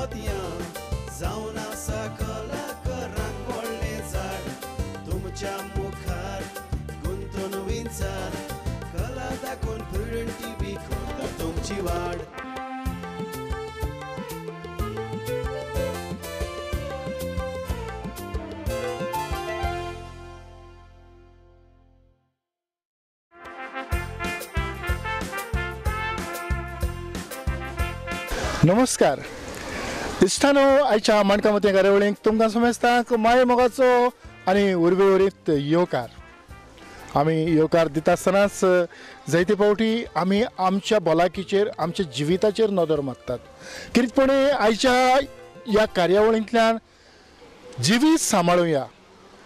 पोतया जावन आसा कलाकारांक व्हडलें झाड तुमच्या मुखार गुंतून विंचार कला दाखोवन प्रुडंट टीव्ही करता तुमची वाड. नमस्कार. इश्टानो, आयच्या माणकामती कार्यावळीक तुमकां समेस्तांक माये मोगाचो आनी उर्बे उरीत येवकार. आमी येवकार दिता आसतनाच जायते फावटी आमी आमच्या भलायकेचेर आमच्या जिविताचेर नदर मारतात. कितेंपणी आयच्या ह्या कार्यावळींतल्यान जिवीत सांबाळुया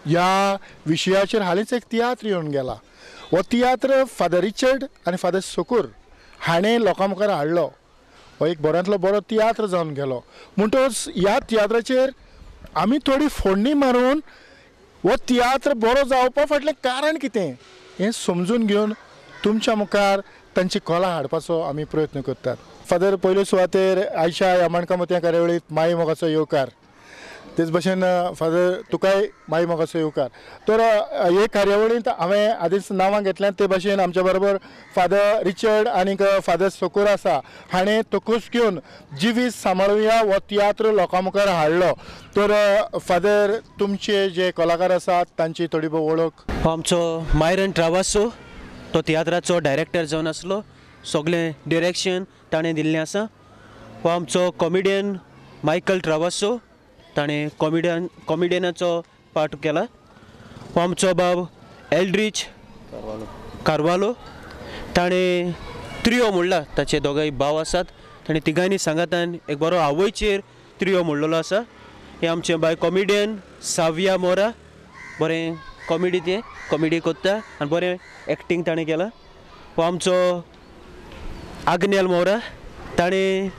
ह्या विशयाचेर हालींच एक तियात्र येवन गेला. हो तियात्र फादर रिचर्ड आनी फादर सोकूर हाणें लोकां मुखार हाडलो. हो एक बऱ्यांतलो बरो तियात्र जावन गेलो. म्हणटच ह्या तियात्राचेर आमी थोडी फोडणी मारून हो तियात्र बरो जावपा फाटलें कारण कितें हें समजून घेवन तुमच्या मुखार तांची कला हाडपाचो आमी प्रयत्न करतात. फादर, पयले सुवातेर आयच्या ह्या माणकामती कार्यावळींत माई मोगाचो येवकार. तेच भशेन फादर, तुकाय माई मोगाचो येवकार. तर हे कार्यावळींत हांवें आदींच नांवां घेतल्यात ते भाशेन आमच्या बरोबर फादर रिचर्ड आनीक फादर सोकूर आसा. हाणें तोकूस घेवन जिवीत सांबाळुया हो तियात्र लोकां मुखार हाडलो. तर फादर, तुमचे जे कलाकार आसात तांची थोडी भोव वळख. हो आमचो मायरन ट्रावासो, तो तियात्राचो डायरेक्टर जावन आसलो. सगळें डिरेक्शन ताणें दिल्लें आसा. हो आमचो कॉमेडियन मायकल ट्रावासो, ताणें कॉमेडियनाचो पार्ट केला. हो आमचो बाब एल्ड्रिच कार्वालो, ताणें त्रियो म्हणला. ताचे दोगांय भाव आसात. ताणें तिगांयनी सांगातान एक बरो आवयचेर त्रियो म्हणलेलो आसा. हे आमचे बाय कॉमेडियन साविया मोरा, बरें कॉमेडी करता आनी बरें एक्टींग ताणें केलां. हो आमचो आग्नेल मोरा, ताणें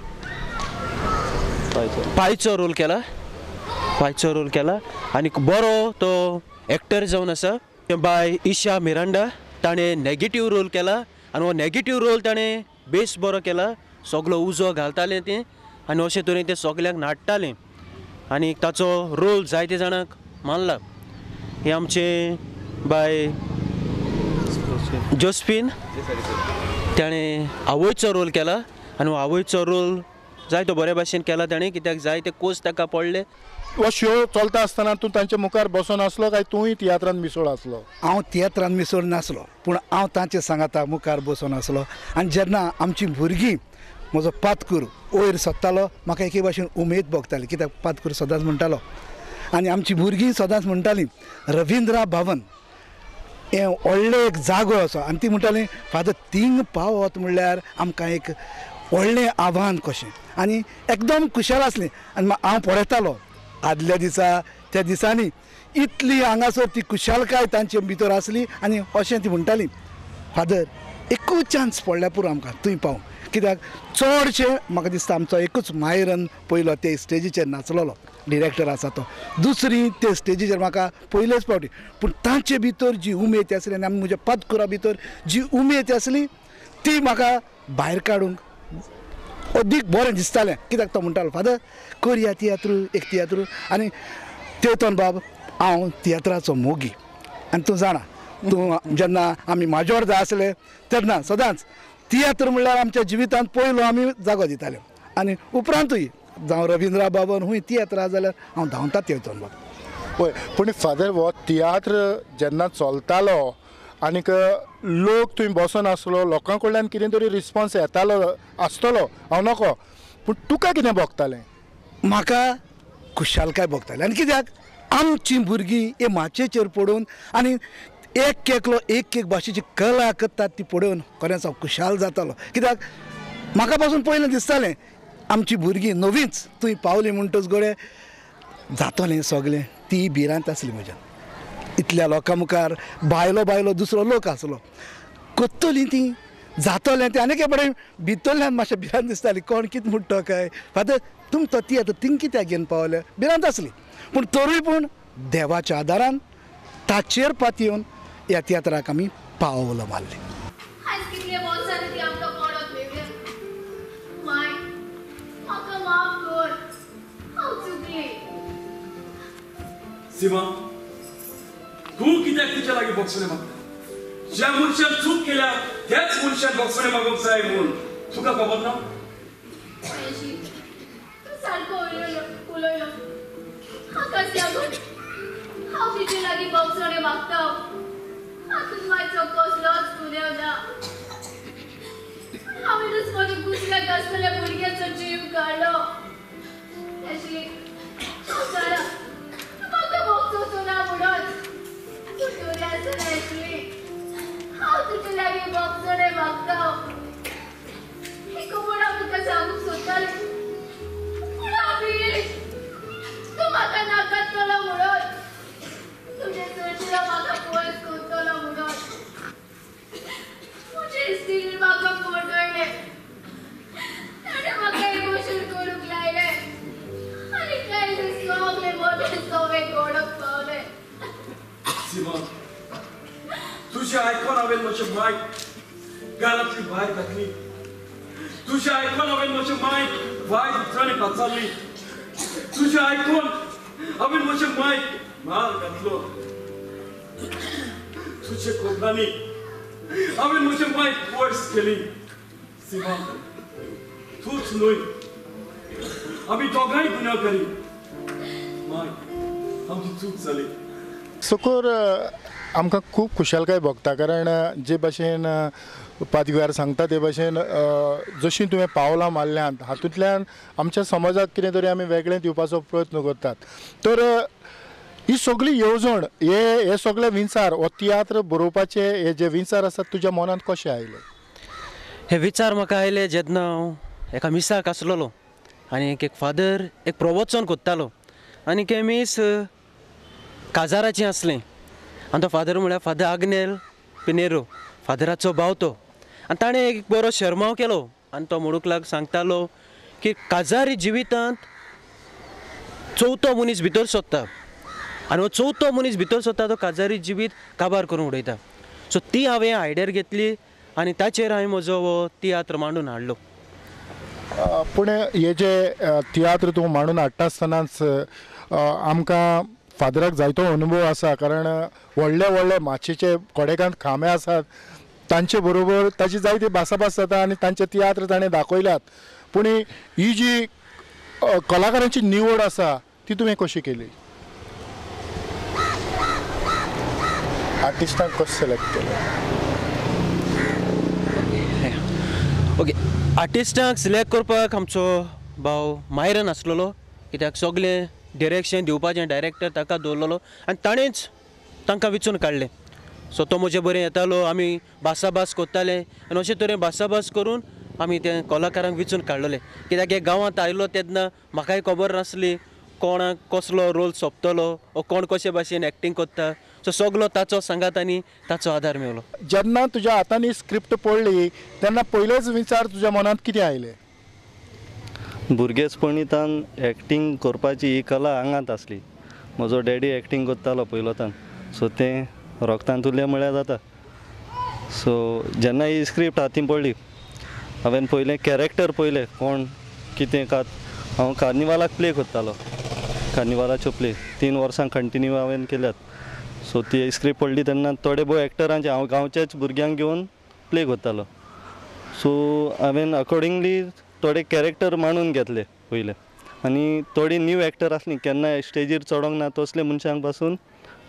पायचो रोल केला आनी बरो तो एक्टर जावन आसा. बाय इशा मिरांडा, ताणें नेगेटीव रोल केला आनी हो नेगेटीव रोल ताणें बेस बरो केला. सगळो उजो घालतालें तें आनी अशे तरेन तें सगल्यांक नाडटालें आनी ताचो रोल जायते जाणांक मानला. हे आमचे बाय जोस्फीन, ताणें आवयचो रोल केला आनी हो आवयचो रोल जायतो बरे भाशेन केला ताणें, कित्याक जायते कोस ताका पडले. हो शो चलता आसतना तूं तांच्या मुखार बसून आसलो काय तूंय तियात्रांत मिसळ आसलो? हांव तियात्रांत मिसळ नासलो, पूण हांव तांचे सांगाता मुखार बसून आसलो. आनी जेन्ना आमची भुरगीं म्हजो पातकूर वयर सरतालो, म्हाका एके भाशेन उमेद भोगताली, कित्याक पातकूर सदांच म्हणटालो. आनी आमची भुरगीं सदांच म्हणटालीं रविंद्र भवन हें व्हडलें एक जागो असो. आनी ती म्हणटालीं फादर थिंग पावत म्हणल्यार आमकां एक व्हडलें आव्हान कशें. आनी एकदम खुशाल आसलीं. आनी हांव पळयतालो आदल्या दिसा त्या दिसांनी इतली हांगासर ती खुशालकाय तांचे भितर आसली. आनी अशें ती म्हणटाली, फादर एकूच चान्स पडल्या पुरो आमकां थंय पावूंक. कित्याक चडशे म्हाका दिसता आमचो एकूच मायरन पयलो ते स्टेजीचेर नाचलेलो, डिरेक्टर आसा तो. दुसरी ते स्टेजीचेर म्हाका पयलेच फावटी. पूण तांचे भितर जी उमेद आसली आनी आमी म्हज्या पातकुरा भितर जी उमेद आसली ती म्हाका भायर काडूंक अदीक बरें दिसतालें. कित्याक तो म्हणटालो, फादर करया तियात्र. आनी तेतून बाब हांव तियात्राचो मोगी. आनी तूं जाणा, तूं जेन्ना आमी माजोर जाय आसले तेन्ना सदांच तियात्र म्हणल्यार आमच्या जिवितांत पयलो आमी जागो दिताले. आनी उपरांतूय जावं रविंद्र भवन हूंय तियात्र जाल्यार हांव धांवता तेतून बाब. पळय, पूण फादर हो तियात्र जेन्ना चलतालो आनीक लोक थंय बसून आसलो, लोकां कडल्यान कितें तरी रिस्पॉन्स येतालो आसतलो, हांव नकळो, पूण तुका कितें भोगतालें? म्हाका खुशालकाय भोगताली. आनी कित्याक आमची भुरगीं हे माचयेचेर पडून आनी एक भाशेची कला करतात ती पळोवन खरेंच हांव खुशाल जातालो. कित्याक म्हाका पासून पयलें दिसतालें आमची भुरगीं नवींच थंय पावली म्हणटच गडे जातलें सगळें. ती भिरांत आसली म्हज्यान. इतल्या लोकां मुखार भायलो दुसरो लोक आसलो, कोत्तली ती जातलें तें. आनी बरें भितरल्यान मातशें भिरांत दिसताली, कोण कितें म्हणटा काय. फादर तुम तो तियात्र थिंग कित्याक घेवन पावले, भिरांत आसली. पूण तरूय पूण देवाच्या आदारान ताचेर पातयेवन ह्या तियात्राक आमी पावलो मारले. सीमा तू कित्याक तिच्या लागीं बक्षणे मागता ज्या मनशान चूक केल्या त्याच मनशान बक्षणे मागूंक जाय म्हणून तुका खबर ना सारको उलयलो हाकाच लागून हांव तिचे लागीं बक्षणे मागता हातूंत मातसो कसलोच गुन्यांव ना हांवेनच कोणी दुसऱ्याक आसलेल्या भुरग्याचो जीव काडलो अशी म्हाका बक्षोचो ना म्हणून तूं तुरी आसना आसली हांव तुजे लागीं बक्षणे मागता एक म्हण हांव तुका सांगूंक सोदतालें पूण हांव भियेली तूं म्हाका नाकातलो म्हणून तुजे चडशिरो म्हाका पयस करतलो म्हणून म्हजे स्टील म्हाका फटयले ताणें म्हाका इमोशन करूंक लायले आनी कांय दीस सगळे मोठे सवे घडोवंक पावले सीमा तुझे आयकून हांवें म्हजें मायक घरांतली भायर घातली तुझे आयकून हांवें म्हजें मायक वायट उतरांनी काचारली तुझे आयकून हांवें म्हजें मायक म्हाल घातलो तुझे कोबलांनी हांवें म्हजें मायक वर्स केली सीमा तूच न्हय आमी दोगांय गुन्यांवकारी माय आमची चूक जाली सुकूर आमकां खूब खुशालकाय भोगता कारण जे भाशेन पादवीकार सांगता ते भाशेन जशीं तुवें पावलां मारल्यांत हातूंतल्यान आमच्या समाजाक कितें तरी आमी वेगळें दिवपाचो प्रयत्न करतात तर ही सगळी येवजण हे सगळे विचार हो तियात्र बरोवपाचे हे जे विचार आसात तुज्या मनांत कशे आयले हे विचार म्हाका आयले जेन्ना हांव एका मिसाक आसलोलो आनी एक फादर एक प्रवचन कोत्तालो आनी हे मीस काजाराचें आसलें आनी तो फादर म्हळ्यार फादर आग्नेल पिनेरो फादराचो भाव तो आनी ताणें एक बरो शर्माव केलो आनी तो म्हणूंक लाग सांगतालो की काजारी जिवितांत चवथो मनीस भितर सोदता आनी हो चवथो मनीस भितर सोदता तो काजारी जिवीत काबार करून उडयता सो ती हांवें आयडियर घेतली आनी ताचेर हांवें म्हजो हो तियात्र मांडून हाडलो पूण हे जे तियात्र तूं मांडून हाडटा आसतनाच आमकां फादराक जायतो अनुभव आसा कारण व्हडले व्हडले माचयेचे कोडेकांत खांबे आसात तांचे बरोबर ताची जायती भासाभास जाता आनी तांचे तियात्र ताणें दाखयल्यात पूण ही जी कलाकारांची निवड आसा ती तुवें कशी केली आर्टिस्टांक कशें सिलेक्ट केलें ओके आर्टिस्टांक सिलेक्ट करपाक आमचो भाव मायरन आसलेलो कित्याक सगळें डिरेक्शन दिवपाचें डायरेक्टर ताका दवरलेलो आनी ताणेंच तांकां विचून काडलें सो तो म्हजें बरें येतालो आमी भासाभास करताले आनी अशे तरेन भासाभास करून आमी ते कलाकारांक विचून काडलेले कित्याक हे गांवांत आयलो तेन्ना म्हाकाय खबर नासली कोणाक कसलो रोल सोंपतलो वो कोण कशे भाशेन एक्टींग करता सो सगळो ताचो सांगात आनी ताचो आदार मेळलो जेन्ना तुज्या हातांनी स्क्रिप्ट पडली तेन्ना पयलेच विचार तुज्या मनांत कितें आयले भुरगेचपणींतल्यान एक्टींग करपाची ही कला आंगांत आसली म्हजो डॅडी एक्टींग करतालो पयलोतान सो तें रोगतांत उरलें म्हळ्यार जाता सो जेन्ना ही स्क्रिप्ट हातीन पडली हांवें पयलें कॅरेक्टर पयलें कोण कितें हांव कार्निवालाक प्ले करतालो कार्निवालाच्यो प्ले 3 वर्सां कंटिन्यू हांवें केल्यात सो ती स्क्रिप्ट पडली तेन्ना थोडे भोव एक्टरांचे हांव गांवच्याच भुरग्यांक घेवन प्ले करतालो सो हांवें अकॉर्डिंगली थोडे कॅरेक्टर मांडून घेतले पयले आनी थोडी न्यू एक्टर आसलीं केन्ना स्टेजीर चडोंक ना तसले मनशांक पासून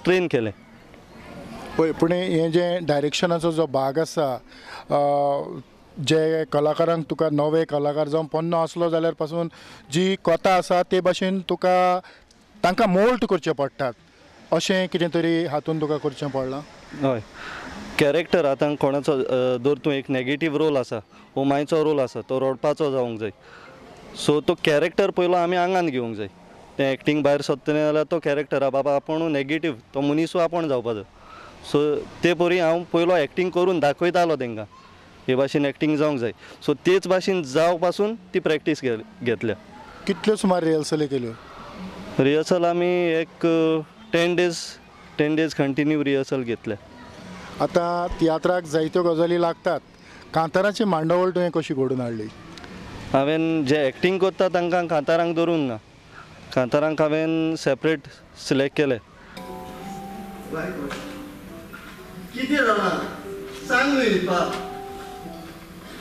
ट्रेन केलें पळय पूण हें जें डायरेक्शनाचो जो भाग आसा जे कलाकारांक तुका नवे कलाकार जावन पोन्नो आसलो जाल्यार पासून जी कथा आसा ते भाशेन तुका तांकां मोल्ड करचें पडटात अशें कितें तरी हातून तुका करचें पडलां हय कॅरेक्टर आतां कोणाचो धर तूं एक नॅगेटीव रोल आसा वो मायचो रोल आसा तो रडपाचो जावंक जाय सो तो कॅरेक्टर पयलो आमी आंगान घेवंक जाय तें एक्टींग भायर सोदतलें जाल्यार तो कॅरेक्टर बाबा आपूण नॅगेटीव तो मनीस आपूण जावपा जाय सो ते परी हांव पयलो एक्टींग करून दाखयतालो तांकां हे भाशेन एक्टींग जावंक जाय सो तेच भाशेन जावं पासून ती प्रॅक्टीस घेतल्या कितल्यो सुमार रिहर्सली केल्यो रिहर्सल आमी एक 10 डेज कंटिन्यू रिहर्सल घेतल्या आतां तियात्राक जायत्यो गजाली लागतात कांताराची मांडवळ तुवें कशी घडोवन हाडली हांवें जे एक्टींग करता तांकां कांतारांक धरून ना कांतारांक हांवें सेपरेट सिलेक्ट केले किती जाणा सांग न्हू रिपा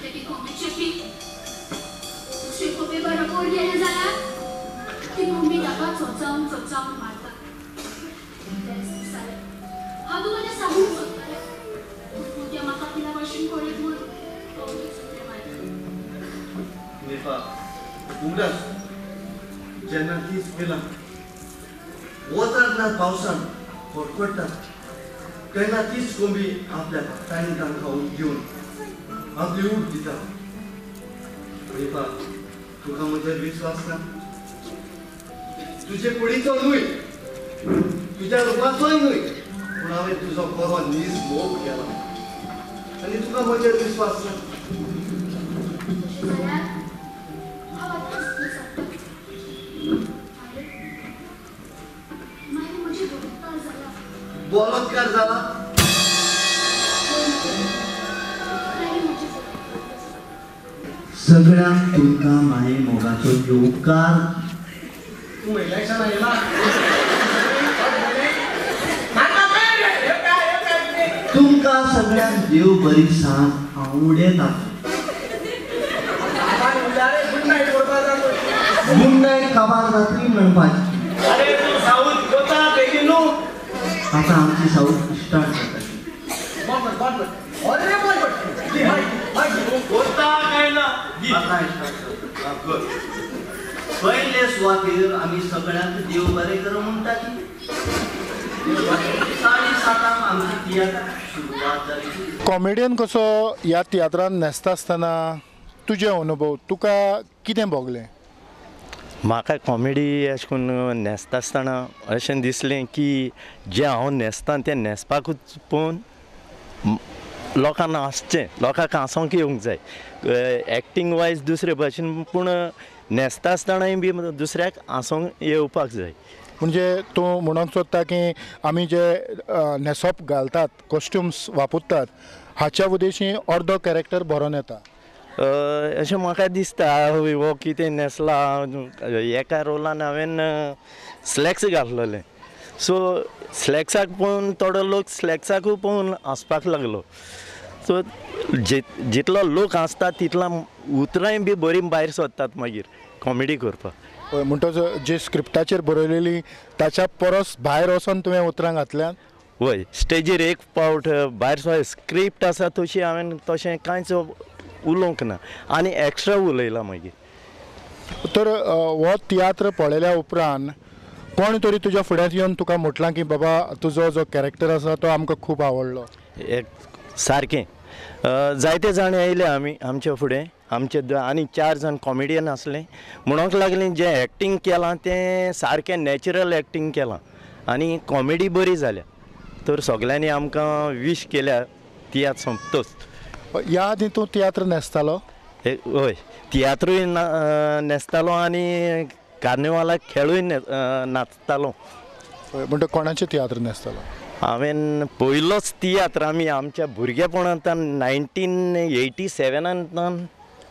त्याची कोंबीची पीक दुसरी कोंबी बरं पडलेले जाल्यार ती कोंबी ताका चोचावन चोचावन मारता हांव तुका तें सांगूंक सोदतालें पूण तें म्हाका कित्या भाशेन कळत म्हूण कोंबी सुटले मारता रिपा उगडास जेन्ना तीच पिलां वतात ना पावसान फडफडटा तेन्ना तीच कोंबी आपल्या भक्तांनी तांकां घेवन आपली ऊट दिता रिपा तुका म्हजेर विश्वास ना तुजे कुडीचो न्हय तुज्या रूपाचोय न्हय पूण हांवें तुजो बरो नीज मोग केला आनी तुका म्हजेर विश्वास ना जाल्यार हांव आतांच सांगता मागीर म्हजी बरोबर जाला बलात्कार जाला सगळ्यांक तुमकां माये मोगाचो येवकार तूं इलेक्शनां येयला तुमकां सगळ्यांक देव बरी सांग हांव उडयता गुड काबार जातली म्हणपाची आतां आमची साऊथ स्टार्ट जाता पयले सुवातेर आमी सगळ्यांक देव बरें कर म्हणटा की 7:30 आमची तियात्र सुरवात जाली कॉमेडियन कसो ह्या तियात्रान न्हेसता आसतना तुजे अनुभव तुका कितें भोगलें म्हाका कॉमेडी अशें करून न्हेसता आसतना अशें दिसलें की जें हांव न्हेसता तें न्हेसपाकूच पळोवन लोकांना हांसचें लोकांक हांसोंक येवंक जाय एक्टींग वायज दुसरे भाशेन पूण न्हेसता आसतनाय बी दुसऱ्याक हांसोंक येवपाक जाय म्हणजे तूं म्हणूंक सोदता की आमी जे न्हेसप घालतात कॉस्ट्युम्स वापरतात हाच्या उद्देशी अर्दो कॅरेक्टर बरोवन येता अशें म्हाका दिसता हो कितें न्हेसला एका रोलान हांवें स्लॅक्स घातलेले सो स्लॅक्साक पळोवन थोडो लोक स्लॅक्साकूय पळोवन हांसपाक लागलो सो जितलो लोक हांसता तितला उतरांय बी बरी भायर सरतात मागीर कॉमेडी करपाक म्हणटच जे स्क्रिप्टाचेर बरयलेली ताच्या परस भायर वचोन तुवें उतरां घातल्यात वय स्टेजीर एक फावट भायर स्क्रिप्ट आसा तशी हांवें तशें कांयच उलोवंक ना आनी एक्स्ट्रा उलयलां मागीर तर हो तियात्र पळयल्या उपरांत कोण तरी तुज्या फुड्यांत येवन तुका म्हटलां की बाबा तुजो जो कॅरेक्टर आसा तो आमकां खूब आवडलो सारकें जायते जाण येयले आमचे फुडें आमचे आनी 4 जाण कॉमेडियन आसले म्हणूंक लागलें जें एक्टींग केलां तें सारकें नॅचरल एक्टींग केलां आनी कॉमेडी बरी जाल्या तर सगल्यांनी आमकां विश केल्या तियात्र सोंपतोच ह्या आदी तूं तियात्र न्हेसतालो हय तियात्रूय न्हेसतालो आनी कार्निवालाक खेळूय नाचतालो म्हणटा कोणाचें तियात्र न्हेसतालो हांवें पयलोच तियात्र आमी आमच्या भुरगेपणांतल्यान 1987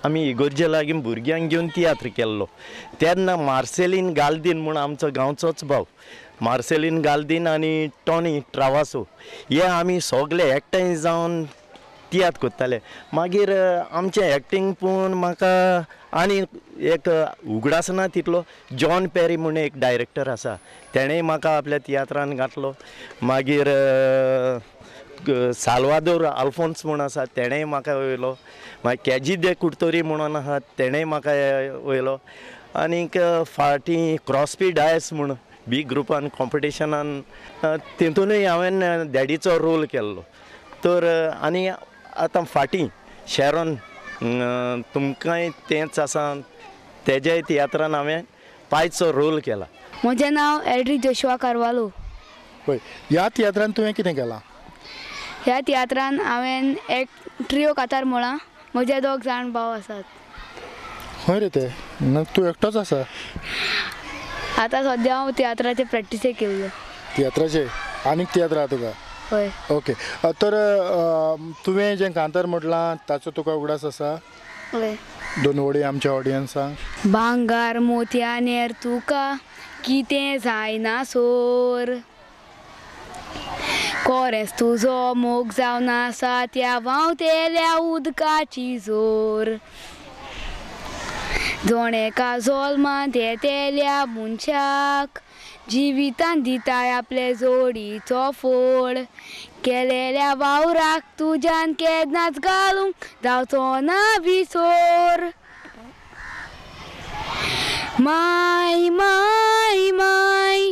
आमी इगोर्जे लागीं भुरग्यांक घेवन तियात्र केल्लो तेन्ना मार्सेलीन गाल्दीन म्हूण आमचो गांवचोच भाव मार्सेलीन गाल्दीन आनी टॉनी ट्रावासो हे आमी सगळे एकठांय जावन तियात्र करताले मागीर आमचें एक्टींग पळोवन म्हाका आनी एक उगडास ना तितलो जॉन पेरी म्हूण एक डायरेक्टर आसा तेणेंय म्हाका आपल्या तियात्रान घातलो मागीर साल्वादोर आल्फोन्स म्हूण आसा तेणेंय म्हाका वयलो मागीर केजी दे कुर्तोरी म्हणून आहा तेणेंय म्हाका वयलो आनीक फाटीं क्रॉस्पी डायस म्हूण बी ग्रुपान कॉम्पिटिशनान तितूनय हांवें डॅडीचो रोल केल्लो तर आनी आतां फाटीं शॅरॉन तुमकांय तेंच आसा तेज्याय तियात्रान हांवें पायचो रोल केला म्हजें नांव एल्ड्रिक जोशुआ कार्वालो पळय ह्या तियात्रान तुवें कितें केलां ह्या तियात्रान हांवें एक ट्रियो कातार म्हळां म्हजे 2 जाण भाव आसात खंय रे ते तूं एकटोच आसा आतां सद्या हांव तियात्राचे प्रॅक्टिसे केल्लो तियात्राचे आनीक तियात्र आहा तुका हय ओके तर तुवें जें कांतार म्हटलां ताचो तुका उगडास आसा हय 2 वडी आमच्या ऑडियन्सांक भांगार मोतयानेर तुका कितें जायना सोर खरेंच तुजो मोग जावन आसा त्या व्हांवतेल्या उदकाची जोर जोणे काजोलमांत येतेल्या मनशाक जिवितान दिताय आपले जोडीचो फोड केलेल्या वावराक तुज्यान केन्नाच घालूंक जावचो ना विसोर माय माय माय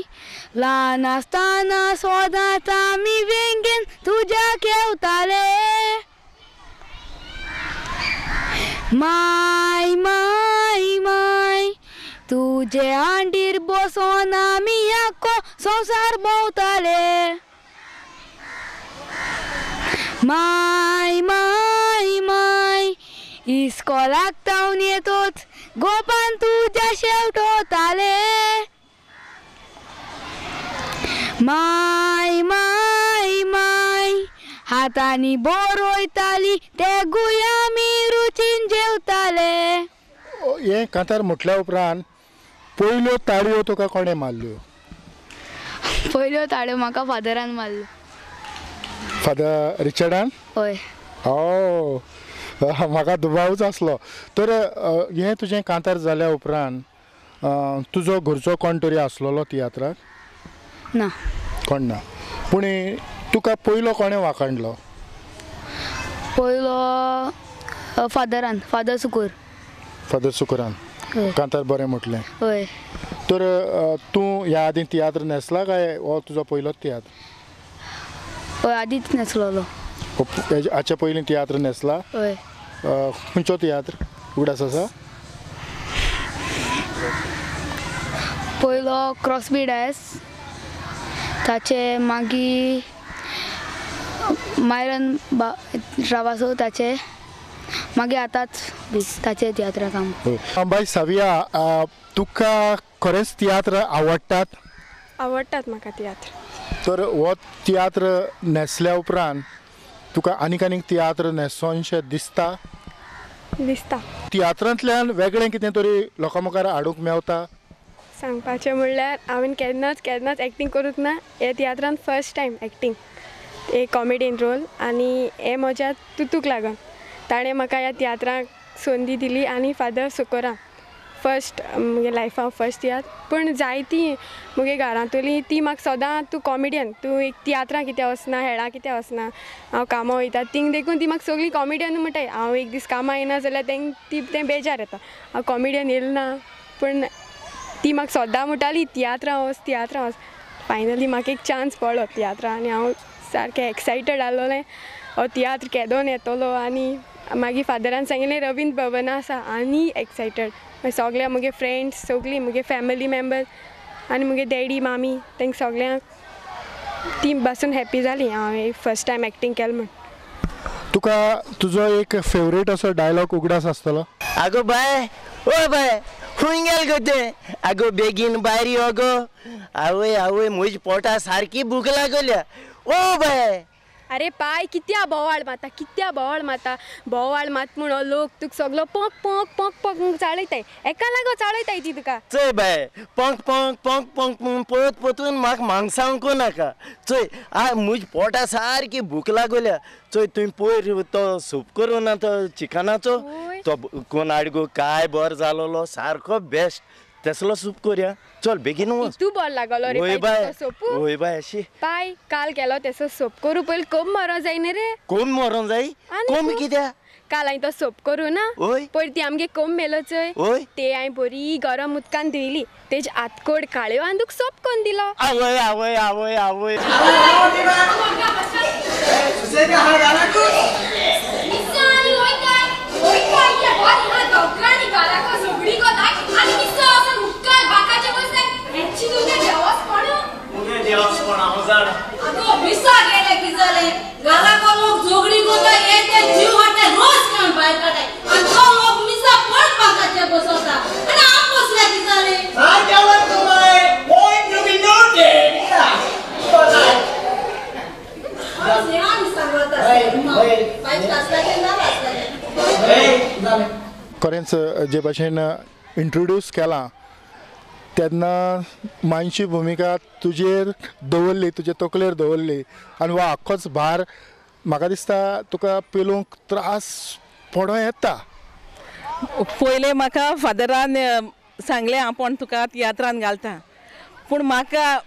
ल्हान आसतना सदांच आमी वेंगेन तुज्या केवताले माय माय माय तुजे हांडीर बसोन आमी आख्खो संवसार भोंवताले माय माय माय इस्कॉलाक तावन येतोच गोपान तुज्या शेवटोताले माय माय माय हातांनी बरोयताली ते गुयामी रुचीन जेवताले हे कांतार म्हटल्या उपरांत पयल्यो ताळयो तुका कोणें मारल्यो पयल्यो ताळयो म्हाका फादरान मारल्यो फादर रिचर्डान हय म्हाका दुबावूच आसलो तर हें तुजें कांतार जाल्या उपरांत तुजो घरचो कोण तरी आसलोलो तियात्राक ना कोण ना पूण तुका पयलो कोणें वाखणलो पयलो फादर सुकुरान कांतार बरें म्हटलें हय तर तूं ह्या आदीं तियात्र न्हेसला काय हो तुजो पयलोच तियात्र हय आदींच न्हेसलोलो हाचे पयलीं तियात्र न्हेसला हय खंयचो तियात्र उगडास आसा पयलो क्रॉसबी डायस ताचे मागीर मायरन रावासो ताचे मागीर आतांच बी ताचे तियात्र काम बाय साविया तुका खरेंच तियात्र आवडटात म्हाका तियात्र तर हो तियात्र न्हेसल्या उपरांत तुका आनीक तियात्र न्हेसोनशें दिसता तियात्रांतल्यान वेगळें कितें तरी लोकां मुखार हाडूंक मेवता सांगपाचें म्हणल्यार हांवें केन्नाच एक्टींग करूंक ना हे तियात्रान फर्स्ट टायम एक्टींग एक कॉमेडीन रोल आनी हे म्हज्या तुतूक लागून ताणें म्हाका ह्या तियात्राक संदी दिली आनी फादर सुकोरा फर्स्ट मुगे लायफान फर्स्ट तियात्र पूण जायतीं मुगे घरांतलीं ती म्हाका सदां तूं कॉमेडियन तूं एक तियात्रां कित्या वचना हेळां कित्या वचना हांव कामां वयता तींग देखून ती म्हाका सगळीं कॉमेडियन म्हणटाय हांव एक दीस कामां येना जाल्यार तें बेजार येता हांव कॉमेडियन येयलो ना पूण ती म्हाका सदां म्हणटाली तियात्रां वच फायनली म्हाका एक चान्स पडलो तियात्रां आनी हांव सारकें एक्सायटेड आसलोलें हो तियात्र केदोन येतलो आनी मागीर फादरान सांगिल्लें रवींद्र भवना आसा आनी एक्सायटेड सगळे मुगे फ्रेंड्स सगळीं मुगे फॅमिली मेंबर्स आनी मुगे डॅडी मामी तेंक सगळ्यांक ती बसून हॅप्पी जाली हांवें फर्स्ट टायम एक्टींग केलें म्हण तुका तुजो एक फेवरेट असो डायलॉग उगडास आसतलो आगो बाय ओ बाय खूंय गेल गो तें आगो बेगीन भायर यो गो आवय म्हजी पोटा सारकी भूक लागल्या ओ बाय अरे पाय कित्या बोवाळ माता बोवाळ मात म्हणून लोक तुका सगळो पोंक पोंक पोंक पोंक चाळयताय एका लागो चाळयताय ती तुका चोय बाय पोंक पोंक पोंक पोंक म्हणून पळत पळतून म्हाका मांगसावंक नाका चोय म्हजी पोटा सारकी भूक लागल्या चोय तुवें पयर तो सूप करून ना तो चिकनाचो तो कोण आडगो काय बरो जालोलो सारको बेस्ट तसलो सूप करूया चल बेगीन वच तू बरो लागलो रे वय बाय अशी पाय काल केलो तेसो सोप करू पयलीं कोंब मारों जाय न्ही रे कोंब मारों जाय कोंब कित्या काल हांवें तो सोप करूं ना पयर ती आमगे कोंब मेलो चोय ते हांवें बरी गरम उदकान धुयली तेजे आतकोड काळ्यो आनी तुका सोप करून दिलो आवय खरेंच जे भाशेन इंट्रोड्यूस केलां तेन्ना मायची भुमिका तुजेर दवरली, तुजे तकलेर दवरली आनी हो आख्खोच भार म्हाका दिसता तुका पेलूंक त्रास पडो येता. पयलें म्हाका फादरान सांगलें आपूण तुका तियात्रान घालता, पूण म्हाका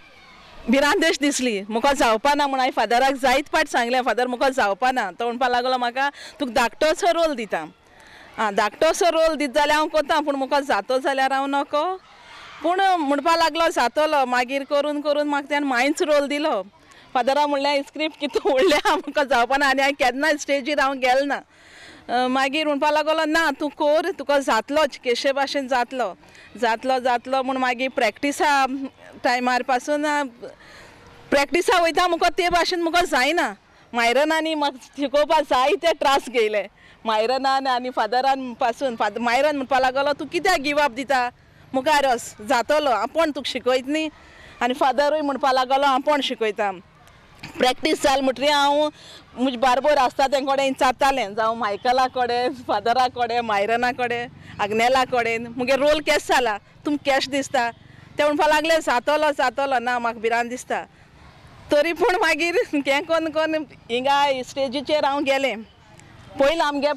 भिरांदेश दिसली, मुको जावपाना म्हूण हांवें फादराक जायत पाट सांगलें. फादर मुको जावपाना. तो म्हणपा लागलो म्हाका तुका धाकटोसो रोल दिता. धाकटोसो रोल दिता जाल्यार हांव कोता, पूण मुको जातो जाल्यार हांव नोको. पूण म्हणपा लागलो जातलो. मागीर करून करून म्हाका त्यान मायच रोल दिलो. फादरा म्हणलें स्क्रिप्ट कितें उडल्या म्हाका जावपाना आनी हांवें केन्ना स्टेजीर हांव गेलें ना. मागीर म्हणपा लागलो ना तूं कोर, तुका जातलोच, केशे भाशेन जातलो जातलो जातलो म्हूण मागीर प्रॅक्टिसा टायमार पासून प्रॅक्टिसा वयता मुको ते भाशेन मुको जायना. मायरनांनी म्हाका शिकोवपाक जायते त्रास घेयले. मायरनान आनी फादरान पासून मायरन म्हणपा लागलो तूं कित्याक गिव अप दिता, मुखार वच, जातलो, आपूण तुका शिकयता न्ही. आनी फादरूय म्हणपा लागलो आपूण शिकयता. प्रॅक्टीस जाल म्हणटरी हांव म्हजे बारबर आसता ते कडेन जातालें, जावं मायकला कडेन, फादरा कडेन, मायरना कडेन, आग्नेला कडेन. मुगे रोल केश जाला, तुमकां केश दिसता, ते म्हणपा लागले जातलो जातलो. ना म्हाका भिरांत दिसता. तरी पूण मागीर हें कोन्न कोन्न हिंगा स्टेजीचेर हांव गेलें. पयलीं आमगे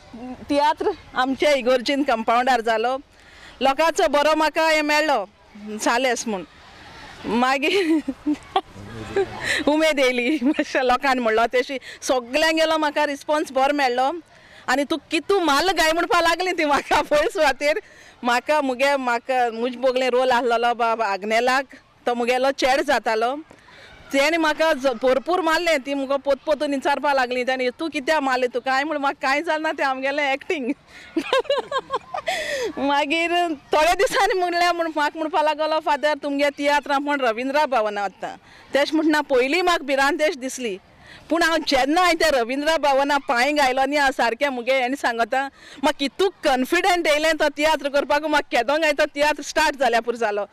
तियात्र आमच्या इगोर्जीन कंपावंडार जालो. लोकांचो बरो म्हाका हें मेळ्ळो सालेस म्हूण. मागीर उमेद येयली मातशें लोकांनी म्हणलो तेशी. सगल्यांक गेलो म्हाका रिस्पॉन्स बरो मेळ्ळो. आनी तूं कितू माल गाय म्हणपा लागली ती म्हाका पयस सुवातेर. म्हाका मुजे बोगले रोल आसलेलो बाबा आग्नेलाक, तो मुगेलो चेड जातालो. तेणी म्हाका भरपूर मारलें. ती मुगो पोत पोतून विचारपा लागली तेणी तूं कित्याक मारलें तुका. हांवें म्हणून म्हाका कांय जालें ना तें आमगेलें एक्टींग. मागीर थोड्या दिसांनी म्हणल्यार म्हाका म्हणपा लागलो फादर तुमगे तियात्रां पूण रविंद्र भवना वता. तेश म्हणटा पयलीं म्हाका भिरांतेश दिसली, पूण हांव जेन्ना हांवें त्या रविंद्र भवना पांय घायलो न्ही हांव सारकें मुगे हेणी सांगता म्हाका कितू कॉन्फिडंट येयलें तो तियात्र करपाक. म्हाका केदोंग हांवें तो तियात्र स्टार्ट जाल्या पुरो जालो.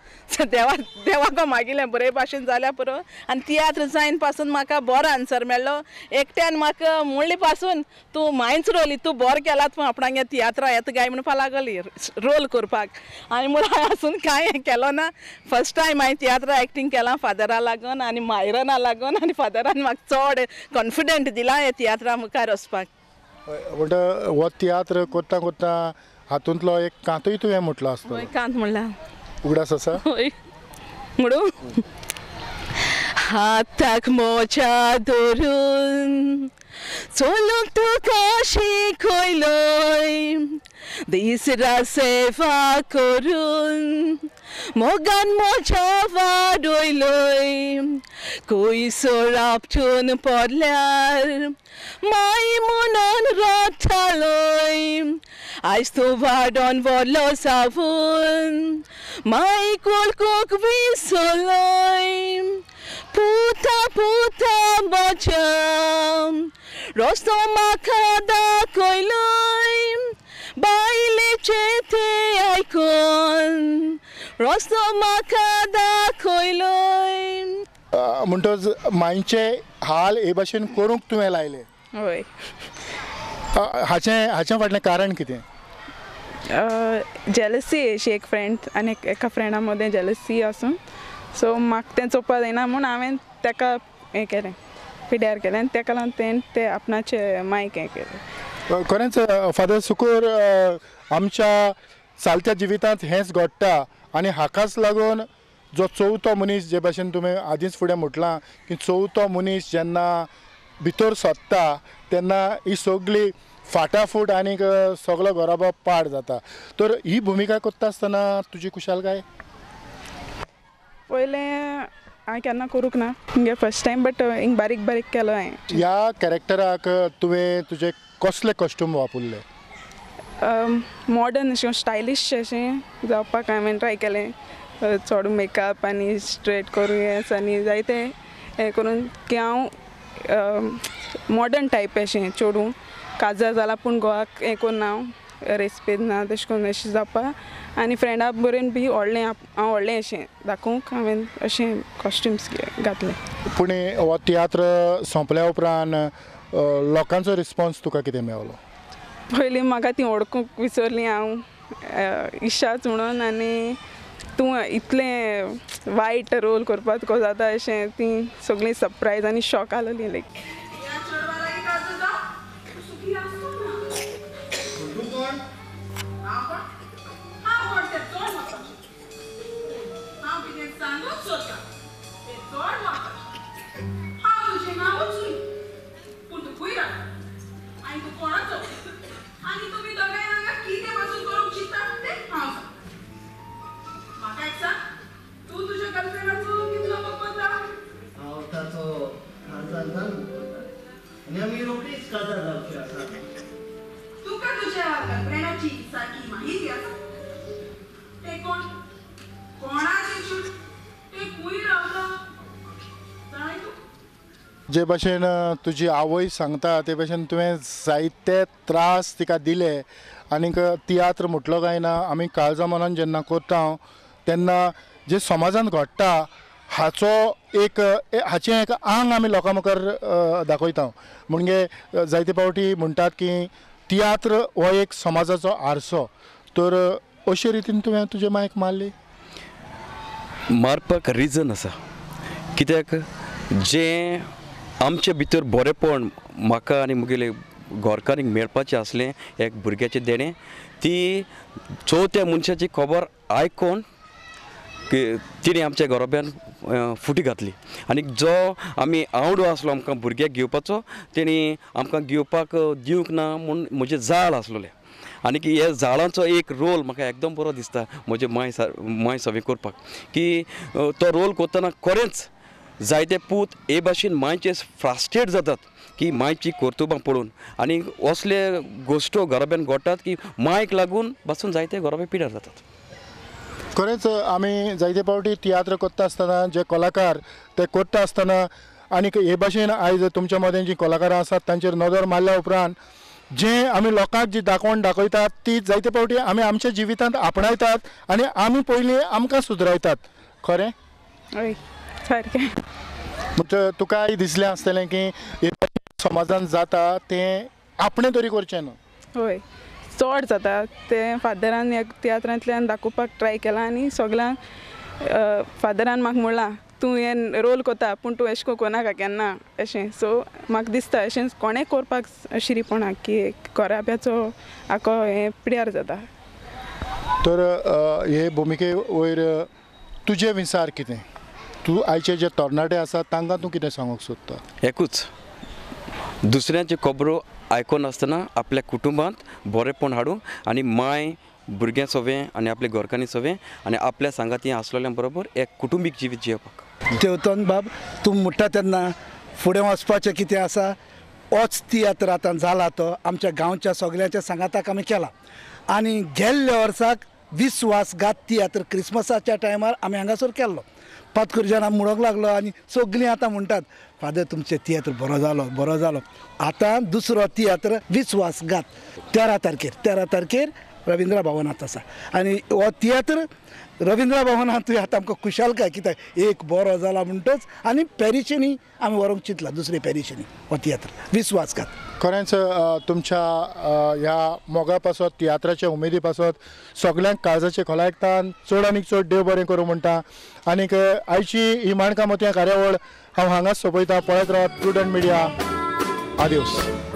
देवाको मागिल्लें बरे भाशेन जाल्या पुरो. आनी तियात्र जायन पासून म्हाका बरो आन्सर मेळ्ळो. एकट्यान म्हाका म्हणले पासून तूं मायच रोल तूं बरो केलात, पूण आपणाक हे तियात्रा येता गाय म्हणपा लागली रोल करपाक. हांवें म्हणून आसून कांय केलो ना. फर्स्ट टायम हांवें तियात्रा एक्टींग केलां फादरा लागून आनी मायरना लागून. आनी फादरान म्हाका चड कॉन्फिडंट दिला हे तियात्रा मुखार वचपाक. म्हणटा हो तियात्र कोत्ता कोत्ता हातूंतलो एक कांतूय तुवें म्हटलो आसतो. कांत म्हणला उगडास आसा म्हणू. हाताक मोच्या धरून चलूंक तुका शिकयलोय, दिसरा सेवा करून मोगान मोच्या वाडयलोय. कुयसोर आपटून पडल्यार माय म्हणून रडटालोय. आयज तूं वाडोन व्हरलो जावून माय कुळकूक विसरलोय. पुता पुता मोच्या रस्तो म्हाका दाखयलोय. बायलेचे ते आयकून रस्तो म्हाका दाखयलोय. म्हणटच मायचे हाल हे भाशेन करूंक तुवें लायले. हय. हाचें फाटलें कारण कितें. जेलसी अशी एक फ्रेंड आनी एका फ्रेंडा मदें जेलसी आसून सो म्हाका तें चोवपा जायना म्हूण हांवें ताका हें केलें, पिड्यार केलें आनी ताका लागून तें आपणाचें मायक हें केलें. खरेंच फादर सुकूर आमच्या चालत्या जिवितांत हेंच घडटा आनी हाकाच लागून जो चवथो मनीस जे भाशेन तुवें आदींच फुडें म्हटलां की चवथो मनीस जेन्ना भितर सोदता तेन्ना ही सगळी फाटाफूट आनीक सगळो घराबो पाड जाता. तर ही भुमिका करता आसतना तुजी कुशालकाय. पयलें हांवें केन्ना करूंक ना, मुगे फर्स्ट टायम, बट हिंग बारीक बारीक केलो हांवें. ह्या कॅरेक्टराक तुवें तुजे कसले कॉस्ट्यूम वापरले. मॉडर्न अशें स्टायलीश अशें जावपाक हांवें ट्राय केलें. चड मेकअप आनी स्ट्रेट करूं येस आनी जायते हें करून की हांव मॉडर्न टायप अशें चोडूं काजार जाला पूण गोवाक हें करून हांव रेस्पेद ना तशें करून अशें जावपा. आनी फ्रेंडा बरेन बी व्हडलें हांव व्हडलें अशें दाखोवंक हांवें अशें कॉस्ट्युम्स घातले. पूण हो तियात्र सोंपल्या उपरांत लोकांचो रिस्पॉन्स तुका कितें मेळ्ळो. पयलीं म्हाका ती ओळखूंक विसरली हांव इशाच म्हणून. आनी तूं इतलें वायट रोल करपाक तुका जाता अशें ती सगळीं सरप्रायज आनी शॉक आसलेली लायक आणि आम्ही रोखडीच काजार जावची आसा. तुका तुझ्या गर्लफ्रेंडाची सारखी माहिती आसा? ते कोण? कोणाचे शूट? ते खूंय रावता? जाणाय तूं? जे भाशेन तुजी आवय सांगता ते भाशेन तुवें जायते त्रास तिका दिले आनीक तियात्र म्हटलो काय ना आमी काळजा मनान जेन्ना करता तेन्ना जे समाजान घडटा हाचें एक आंग आमी लोकां मुखार दाखयता. म्हणजे जायते फावटी म्हणटात की तियात्र हो एक समाजाचो आरसो. तर अशे रितीन तुवें तुजे मायक मारली? मारपाक रिजन आसा. कित्याक जें आमचे भितर बरेपण म्हाका आनी मुगेले घोरकारीक मेळपाचें आसलें एक भुरग्याचें देणें ती चवथ्या मनशाची खबर आयकोन तिणें आमच्या घोराब्यान फुटी घातली. आनी जो आमी आवडो आसलो आमकां भुरग्याक घेवपाचो तेणी आमकां घेवपाक दिवंक ना म्हूण म्हजें जाळ आसलोलें. आनी ह्या जाळांचो एक रोल म्हाका एकदम बरो दिसता म्हजे माय सवे करपाक की तो रोल करतना खरेंच जायते पूत हे भाशेन मायचे फ्रास्ट्रेट जातात की मायची कर्तुबां पळोवन आनी असले गोश्टो घराब्यान घडटात की मायक लागून पासून जायते घराबे पिड्यार जातात. खरेंच आमी जायते फावटी तियात्र करता आसतना जे कलाकार ते करता आसतना आनीक हे भाशेन आयज तुमच्या मदें जीं कलाकारां आसात तांचेर नदर मारल्या उपरांत जें आमी लोकांक जी दाखोवन दाखयतात ती जायते फावटी आमी आमच्या जिवितांत आपणायतात आनी आमी पयलीं आमकां सुदरायतात. खरें? हय सारकें. म्हणजे तुकाय दिसलें आसतलें की हे समाजान जाता तें आपणें तरी करचें ना. हय चड जाता तें फादरान ह्या तियात्रांतल्यान दाखोवपाक ट्राय केलां आनी सगळ्यांक फादरान म्हाका म्हणलां तूं हें रोल कोता पूण तूं अशें कोनाका केन्ना अशें. सो म्हाका दिसता अशें कोणें करपाक शिरीपणा की घोराब्याचो आको हें पिड्यार जाता. तर हे भुमिके वयर तुजे विचार कितें? तूं आयचे जे तरणाटे आसात तांकां तूं कितें सांगूंक सोदता? एकूच दुसऱ्यांच्यो खबरो आयकोन आसतना आपल्या कुटुंबांत बरेपण हाडूंक आनी माय भुरग्यां सवें आनी आपल्या घरकान्नी सवें आनी आपल्या सांगाती आसलेल्या बरोबर एक कुटुंबीक जिवीत जियोवपाक. देवतन बाब तूं म्हणटा तेन्ना फुडें वचपाचें कितें आसा होच तियात्र आतां जाला तो आमच्या गांवच्या सगळ्यांच्या सांगाताक आमी केला. आनी गेल्ल्या वर्साक विस्वासघात तियात्र क्रिसमसाच्या टायमार आमी हांगासर केल्लो. पातकुर्जान म्हणूंक लागलो आनी सगळीं आतां म्हणटात फादर तुमचें तियात्र बरो जालो. आतां दुसरो तियात्र विस्वासघात 13 तारखेर रविंद्र भवनांत आसा. आनी हो तियात्र रविंद्र भवनांत आतां आमकां खुशालकाय कित्याक एक बरो जाला म्हणटच आनी पॅरिशेनी आमी व्हरूंक चिंतला दुसरे पॅरिशेनी हो तियात्र विस्वासघात. खरेंच तुमच्या ह्या मोगा पासत तियात्राच्या उमेदी पासत सगळ्यांक काळजाचे खोलायकतान चड आनीक चड देव बरें करूं म्हणटा. आनीक आयची ही माणकां मोतयां कार्यावळ हांव हांगाच सोंपयता. पळयत रावात प्रुडंट मिडिया. आदिवस.